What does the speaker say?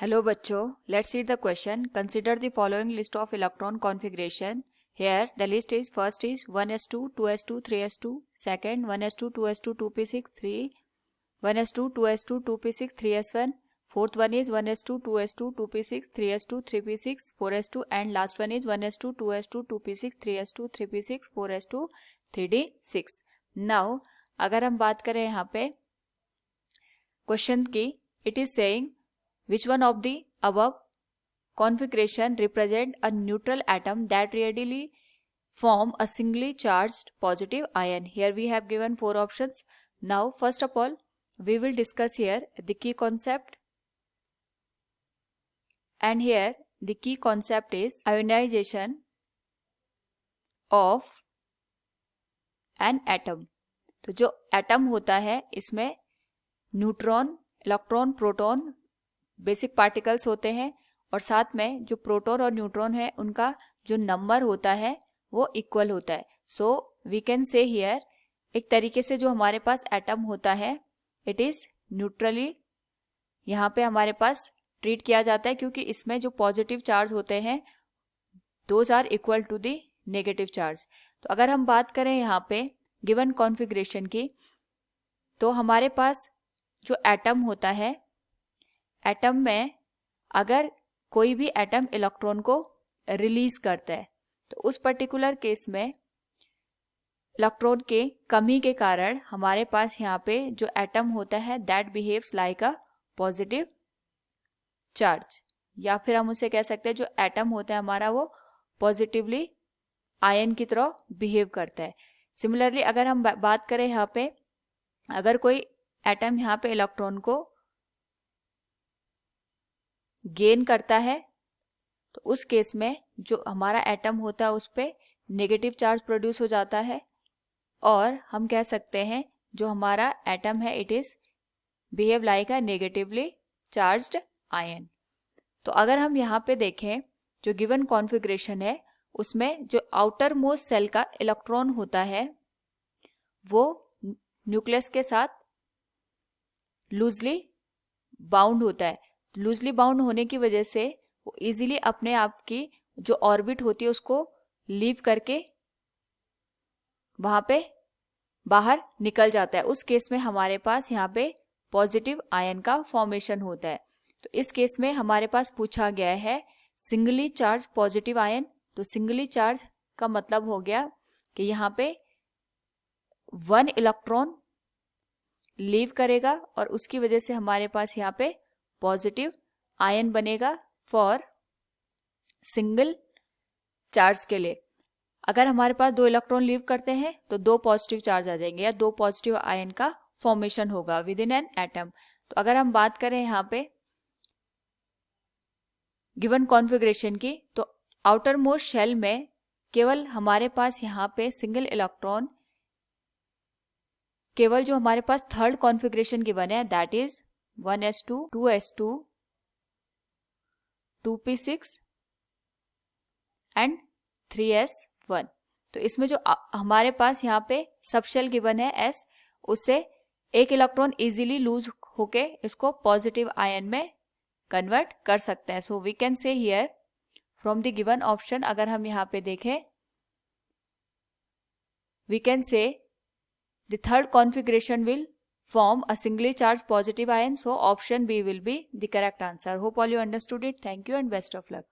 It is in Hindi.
Hello बच्चों, let's read the question. Consider the following list of electron configuration. Here the list is first is 1s2, 2s2, 3s2, second 1s2, 2s2, 2p6, 3, 1s2, 2s2, 2p6, 3s1, fourth one is 1s2, 2s2, 2p6, 3s2, 3p6, 4s2 and last one is 1s2, 2s2, 2p6, 3s2, 3p6, 4s2, 3d6. Now अगर हम बात करें यहाँ पे क्वेश्चन की, it is saying which one of the above configuration represent a neutral atom that readily form a singly charged positive ion. Here we have given four options. Now first of all we will discuss here the key concept, and here the key concept is ionization of an atom. तो जो एटम होता है इसमें neutron, electron, proton basic particles होते हैं और साथ में जो प्रोटॉन और न्यूट्रॉन है उनका जो नंबर होता है वो इक्वल होता है. So we can say here एक तरीके से जो हमारे पास एटम होता है इट इज न्यूट्रली यहाँ पे हमारे पास ट्रीट किया जाता है, क्योंकि इसमें जो पॉजिटिव चार्ज होते हैं those are equal to the negative charge. तो अगर हम बात करें यहाँ पे गिवन कॉन्फ़िगरेशन की, तो हमारे पास जो एटम होता है, एटम में अगर कोई भी एटम इलेक्ट्रॉन को रिलीज करता है तो उस पर्टिकुलर केस में इलेक्ट्रॉन के कमी के कारण हमारे पास यहाँ पे जो एटम होता है that behaves like a positive charge, या फिर हम उसे कह सकते हैं जो एटम होता है हमारा वो पॉजिटिवली आयन की तरह बिहेव करता है. सिमिलरली अगर हम बात करें यहाँ पे, अगर कोई एटम यहाँ पे इलेक्ट्रॉन को गेन करता है तो उस केस में जो हमारा एटम होता है उस पर नेगेटिव चार्ज प्रोड्यूस हो जाता है और हम कह सकते हैं जो हमारा एटम है it is behave like a negatively charged ion. तो अगर हम यहाँ पे देखें जो गिवन कॉन्फ़िगरेशन है उसमें जो आउटर मोस्ट सेल का इलेक्ट्रॉन होता है वो न्यूक्लियस के साथ लूजली बाउंड होता है. लूजली बाउंड होने की वजह से वो इजीली अपने आप की जो ऑर्बिट होती है उसको लीव करके वहां पे बाहर निकल जाता है. उस केस में हमारे पास यहाँ पे पॉजिटिव आयन का फॉर्मेशन होता है. तो इस केस में हमारे पास पूछा गया है सिंगली चार्ज पॉजिटिव आयन. तो सिंगली चार्ज का मतलब हो गया कि यहाँ पे वन इलेक्ट्रॉन लीव करेगा और उसकी वजह से हमारे पास यहाँ पे पॉजिटिव आयन बनेगा फॉर सिंगल चार्ज के लिए. अगर हमारे पास दो इलेक्ट्रॉन लीव करते हैं तो दो पॉजिटिव चार्ज आ जाएंगे या दो पॉजिटिव आयन का फॉर्मेशन होगा विद इन एन एटम. तो अगर हम बात करें यहाँ पे गिवन कॉन्फ़िगरेशन की, तो आउटर मोस्ट शेल में केवल हमारे पास यहाँ पे सिंगल इलेक्ट्रॉन, केवल जो हमारे पास थर्ड कॉन्फ़िगरेशन गिवन है that is 1s2, 2s2, 2p6 and 3s1. तो इसमें जो हमारे पास यहाँ पे सब शेल गिवन है s, उससे एक इलेक्ट्रॉन इजीली लूज होके इसको पॉजिटिव आयन में कन्वर्ट कर सकते हैं. So we can say here from the given option, अगर हम यहाँ पे देखें we can say the third configuration will form a singly charged positive ion. So option B will be the correct answer. Hope all you understood it. Thank you and best of luck.